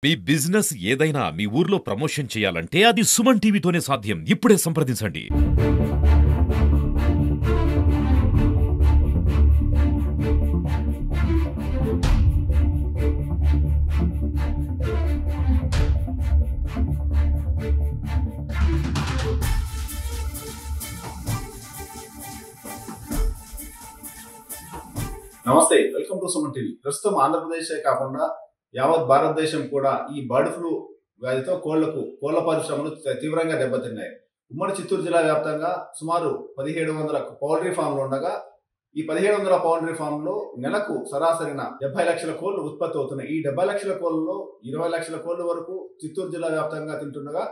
మీ business ఏదైనా మీ ఊర్లో promotion చేయాలంటే అది సుమన్ టీవీతోనే సాధ్యం. ఇప్పుడే సంప్రదించండి. నమస్తే, వెల్కమ్ టు సుమన్ టీవీ. ప్రస్తుతం ఆంధ్రప్రదేశే కాకుండా యావత్ భారతదేశం కూడా ఈ బర్డ్ ఫ్లూ వ్యాధితో కోళ్ల పరిశ్రమలు తీవ్రంగా దెబ్బతిన్నాయి. ఉమ్మడి చిత్తూరు జిల్లా వ్యాప్తంగా సుమారు 1700 పౌల్ట్రీ ఫామ్లు ఉండగా ఈ 1700 పౌల్ట్రీ ఫామ్లో నెలకు సరాసరిన 70 లక్షల కోళ్లు ఉత్పత్తి అవుతున్నాయి. ఈ 70 లక్షల కోళ్లలో 20 లక్షల కోళ్ల వరకు చిత్తూరు జిల్లా వ్యాప్తంగా తింటుండగా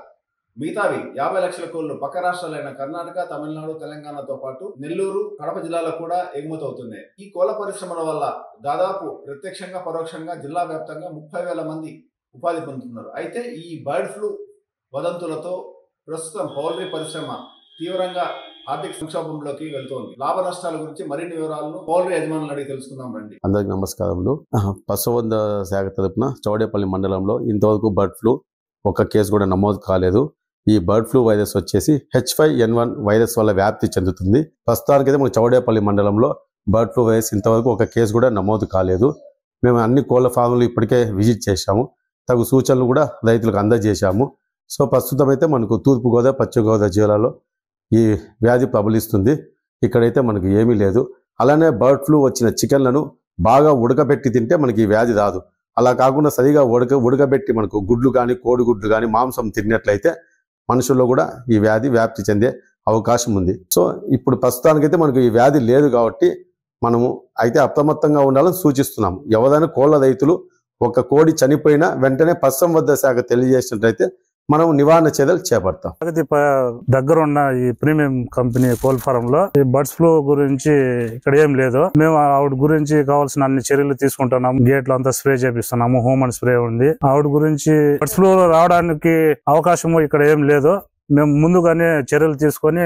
మిగతావి 50 లక్షల కోళ్లు పక్క రాష్ట్రాలైన కర్ణాటక, తమిళనాడు, తెలంగాణతో పాటు నెల్లూరు, కడప జిల్లాలకు కూడా ఎగుమతి అవుతున్నాయి. ఈ కోళ్ల పరిశ్రమల వల్ల దాదాపు ప్రత్యక్షంగా పరోక్షంగా జిల్లా వ్యాప్తంగా 30,000 మంది ఉపాధి పొందుతున్నారు. అయితే ఈ బర్డ్ ఫ్లూ వదంతులతో ప్రస్తుతం పౌల్ట్రీ పరిశ్రమ తీవ్రంగా ఆర్థిక సంక్షోభంలోకి వెళ్తోంది. లాభ నష్టాల గురించి మరిన్ని వివరాలను పౌల్ట్రీ యజమానులు అడిగి తెలుసుకుందాం రండి. అందరికి నమస్కారములు. పశువైద్య శాఖ తరపున చౌడేపల్లి మండలంలో ఇంతవరకు బర్డ్ ఫ్లూ ఒక కేసు కూడా నమోదు కాలేదు. ఈ బర్డ్ ఫ్లూ వైరస్ వచ్చేసి H5N1 వైరస్ వల్ల వ్యాప్తి చెందుతుంది. ప్రస్తుతానికైతే మన చౌడేపల్లి మండలంలో బర్డ్ ఫ్లూ వైరస్ ఇంతవరకు ఒక కేసు కూడా నమోదు కాలేదు. మేము అన్ని కోళ్ల ఫామ్లు ఇప్పటికే విజిట్ చేశాము. తగు సూచనలు కూడా రైతులకు అందజేశాము. సో ప్రస్తుతం అయితే మనకు తూర్పుగోదావరి, పశ్చిమ గోదావరి జిల్లాలో ఈ వ్యాధి ప్రబలిస్తుంది. ఇక్కడైతే మనకు ఏమీ లేదు. అలానే బర్డ్ ఫ్లూ వచ్చిన చికెన్లను బాగా ఉడకబెట్టి తింటే మనకి ఈ వ్యాధి రాదు. అలా కాకుండా సరిగా ఉడకబెట్టి మనకు గుడ్లు కానీ, కోడిగుడ్లు కానీ, మాంసం తిన్నట్లయితే మనుషుల్లో కూడా ఈ వ్యాధి వ్యాప్తి చెందే అవకాశం ఉంది. సో ఇప్పుడు ప్రస్తుతానికైతే మనకు ఈ వ్యాధి లేదు కాబట్టి మనము అయితే అప్రమత్తంగా ఉండాలని సూచిస్తున్నాము. ఎవరైనా కోళ్ల రైతులు ఒక కోడి చనిపోయినా వెంటనే పశుసంవర్ధక శాఖ తెలియజేసినట్లయితే మనం నివారణ చర్యలు చేపడతాం. దగ్గర ఉన్న ఈ ప్రీమియం కంపెనీ కోల్ ఫారం లో ఈ బర్డ్స్ ఫ్లూ గురించి ఇక్కడ ఏం లేదు. మేము ఆవిడ గురించి కావాల్సిన అన్ని చర్యలు తీసుకుంటున్నాము. గేట్లు అంతా స్ప్రే చేపిస్తున్నాము. హోమ్ అండ్ స్ప్రే ఉంది. ఆవిడ గురించి బర్డ్స్ ఫ్లూ రావడానికి అవకాశము ఇక్కడ ఏం లేదు. మేము ముందుగానే చర్యలు తీసుకొని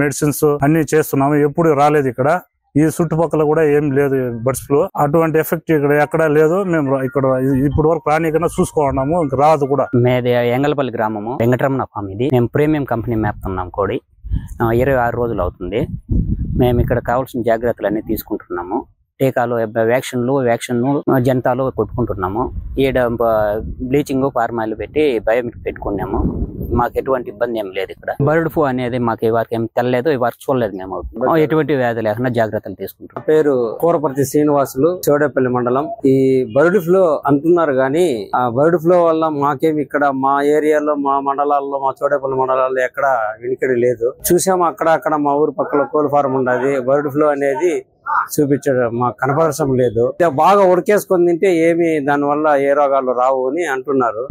మెడిసిన్స్ అన్ని చేస్తున్నాము. ఎప్పుడు రాలేదు ఇక్కడ. ఈ చుట్టుపక్కల కూడా ఏం లేదు బర్డ్స్ ఫ్లూ. అటువంటి ఎఫెక్ట్ ఇక్కడ ఎక్కడా లేదు. మేము ఇక్కడ ఇప్పుడు వరకు ప్రాణికంగా చూసుకున్నాము. ఇంకా రాదు కూడా. మేది ఎంగలపల్లి గ్రామము, వెంకటరమణ ఫామ్. ఇది మేము ప్రీమియం కంపెనీ మేపుతున్నాం. కోడి 26 రోజులు అవుతుంది. మేము ఇక్కడ కావాల్సిన జాగ్రత్తలన్నీ తీసుకుంటున్నాము. టీకాలు, వ్యాక్సిన్ జంతాలు కొట్టుకుంటున్నాము. ఈడ బ్లీచింగ్, ఫార్మాయిల్ పెట్టి బయోమెట్రిక్ పెట్టుకున్నాము. మాకు ఎటువంటి ఇబ్బంది ఏం లేదు. ఇక్కడ బర్డ్ ఫ్లూ అనేది మాకు ఇవారికి ఏం తెల్లలేదు, ఇవారికి చూడలేదు. మేము ఎటువంటి వ్యాధి లేకుండా జాగ్రత్తలు తీసుకుంటాం. పేరు కూరపర్తి శ్రీనివాసులు, చౌడేపల్లి మండలం. ఈ బర్డ్ ఫ్లూ అంటున్నారు కానీ ఆ బర్డ్ ఫ్లూ వల్ల మాకేమి ఇక్కడ మా ఏరియాలో, మా మండలాల్లో, మా చౌడేపల్లి మండలాల్లో ఎక్కడ వినికిడి లేదు. చూసాము అక్కడ మా ఊరు పక్కన కోల్ ఫారం ఉండదు. బర్డ్ ఫ్లూ అనేది చూపించడం మాకు కనపడటం లేదు. బాగా ఉడికేసుకొని తింటే ఏమి దానివల్ల ఏ రోగాలు రావు అని అంటున్నారు.